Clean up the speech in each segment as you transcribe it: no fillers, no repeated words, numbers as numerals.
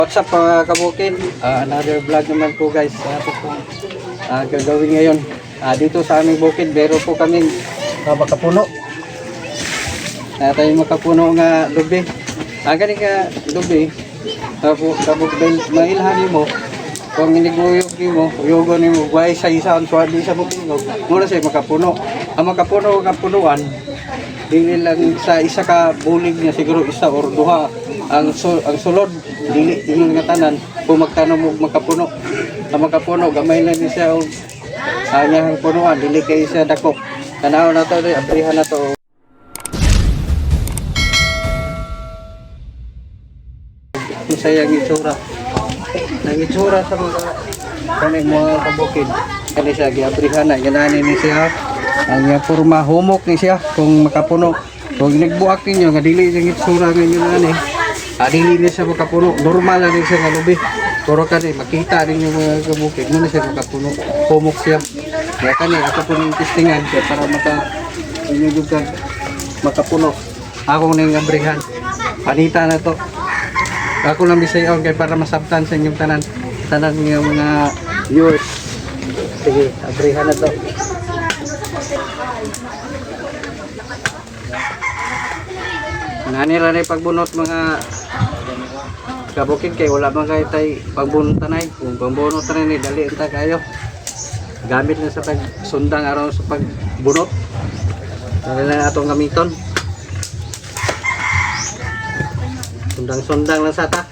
What's up mga kabukid? Another vlog naman po guys. Ito po gagawin ngayon. Dito sa aming bukid, meron po kaming makapuno. Tayo makapuno nga lubi. Galing ka lubi. Kabukid, mailhan mo. Kung iniguyog mo, uyugon mo, guay sa isang swadi sa bukid mo. Muna siya makapuno. Ang makapuno, kapunuan, dili lang sa isa ka bulig niya, siguro isa or duha. Ang sulod, dili nga tanan kung magtanong mo makapuno. Ang makapuno, gamay lang ni siya o niyang punuan, dili kayo siya dako. Tanaw na to, abrihan na to. Kung sayang itsura. Ang itsura sa mga kabukid. Kani siya, giabrihan na, gananin ni siya. Ang forma, humok ni siya kung makapuno. Kung nagbuak ninyo, nga dili yung itsura ngayon na dili niya siya makapuno. Normal na rin siya nga lubi. Pero kani, makita rin yung mga kabukid. Muna siya makapuno. Humok siya. Kaya kani, ako po ng testingan siya para makapuno. Ako na yung abrihan. Panita na to. Ako lang bisayon kaya para masabtan sa inyong tanan ng mga viewers. Sige, abrihan na to. Nanira na pagbunot mga kabukid kay wala man kayo tayo pagbunot tanay. Kung pagbunot tanay ni dali enta kayo. Gamit na sa pagsundang araw sa pagbunot. Dali na atong gamiton. Sundang-sundang lang sa ta.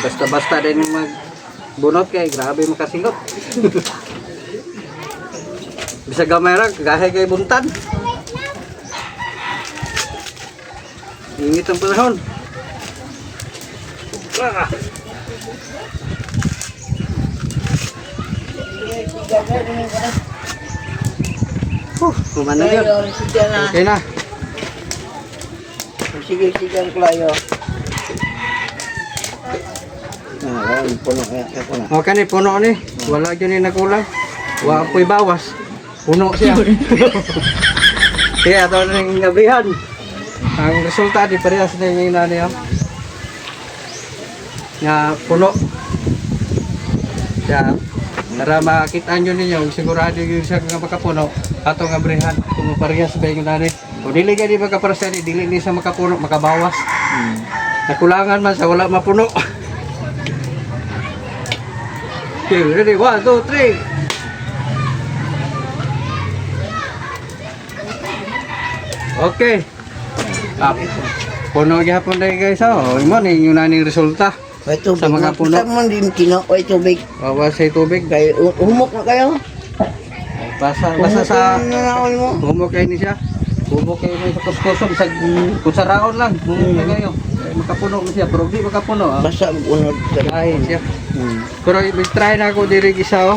Basta-basta din yung magbunot kay grabe makasingop. Bisa gamay ra gahe kay buntan. Ingit ang panahon. Kumana yun. Okay na. Sige, klayo. Puno kaya puno. Okay ni puno ni. Wala gyud ni nakulang. Wa apoy bawas. Puno siya. Kaya ato ning gabrihan. Ang resulta di parehas na yung inani nga puno. Kaya para makita nyo ninyo, sigurado yung siya nga makapuno ato nga gabrihan. Kung parehas ba yung inani. Kung dili ka di makaparasa, dili ni sa makapuno, makabawas. Nakulangan man sa wala mapuno. Okay, ready? 1, 2, 3. Okay. Puno gihapon dahil guys. Imo ni yung naning resulta. Sa mga puno. Sa man din kinoy tubig. Bawas sa tubig. Kay humok na kayo. Basa sa humok kayo ni siya. Humok kayo ni sa kuskuson. Sa kusaraon lang. Humok kayo. Makapuno mo siya, pero di makapuno. Basta unod ay siya. Pero try na ako diri gisa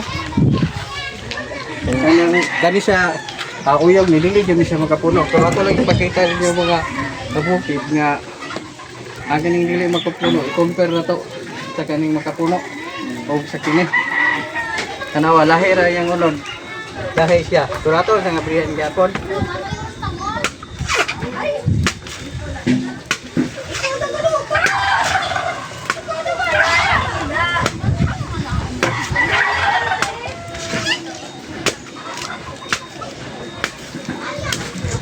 kani siya uyog ni dili gyud siya makapuno. Pero ato lang ipakita ninyo mga kabukid nga ang kaning dili makapuno. Compare na to sa kaning makapuno o sa kini. Tanawa lahi ra yang unod. Lahi siya. Pero ato sa ngabrihan gyapon.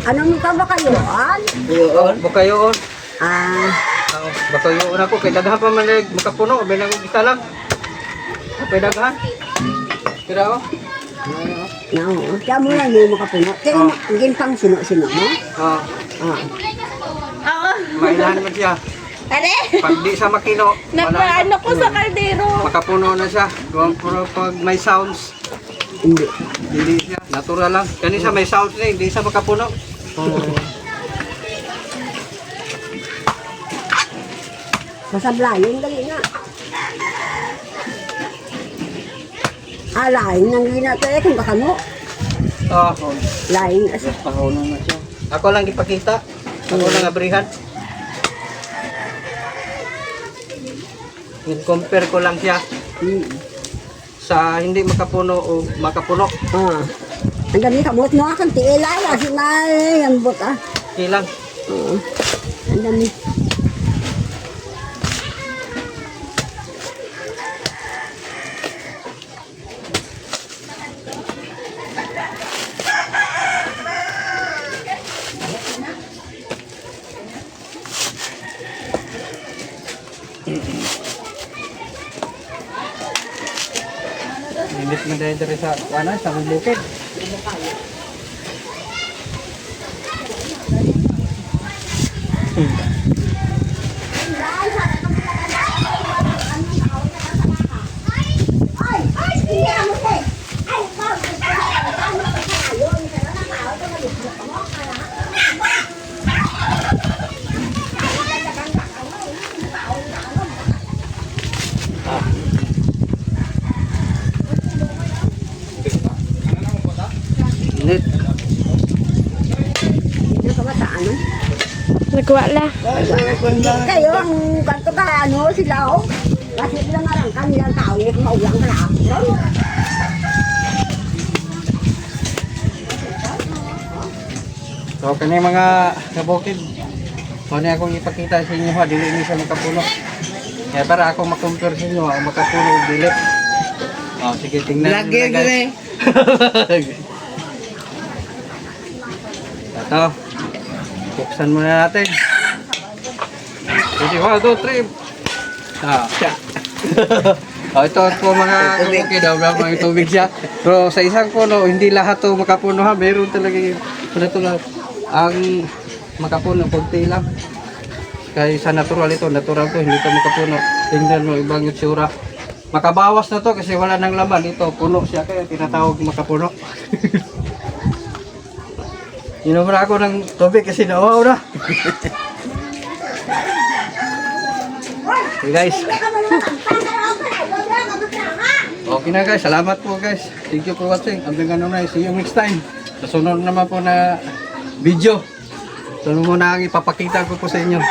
Anong ka ba kayo? Bukayoon. Bakayoon ako kay daghan pa man makapuno, binang isa lang. Pwede daghan. Kira Oo, kaya mo lang mo makapuno. Kaya maging pang sino-sino mo. Oh, Oo. mailan mo siya. Are, Pag di sa makino, nagpaano ko sa kaldero. makapuno na siya. Pero pag may sounds, Hindi. hindi siya. Natural lang. Kanisa may sounds na, hindi siya makapuno. Masablayin, dali na. Lain nang gina to kung kakano. Oh, Lain as Pahunan na siya. ako lang ipakita. Ako lang abrihan. I-compare ko lang siya sa hindi makapuno o makapuno. Ang dami kamot mo akan tiila ya si nay ang bot Ilang. Ang dami. Limit mo dahil dari sa bukid. Init. Ito ka sa ano? Nagwala. Kayo ang kanto ka ano sila oh. Kasi lang nga lang kanilang tao yung maulang ka lang. So kani mga kabukid. Kani akong ipakita sa inyo ha, dili ni siya makapuno. Kaya para ako makompare sa inyo, ang makapuno o dili. Oh, sige tingnan Lagi niyo na, guys. Ito. Buksan muna natin. Ready, 1, 2, 3. Oh, ito po mga kabukid, may tubig siya. Pero sa isang puno, hindi lahat to makapuno ha. Meron talaga yung ang makapuno, konti lang. Kaya sa natural ito, natural to, hindi to makapuno. Tingnan mo, ibang itsura. Makabawas na to kasi wala nang laman. Ito, puno siya kaya tinatawag makapuno. Inom na ako ng tubig kasi nauwaw na. Okay guys. Okay na guys, salamat po guys. Thank you for watching. Hanggang ano na, see you next time. Sa sunod naman po na video. Sunod mo na ang ipapakita ko po sa inyo.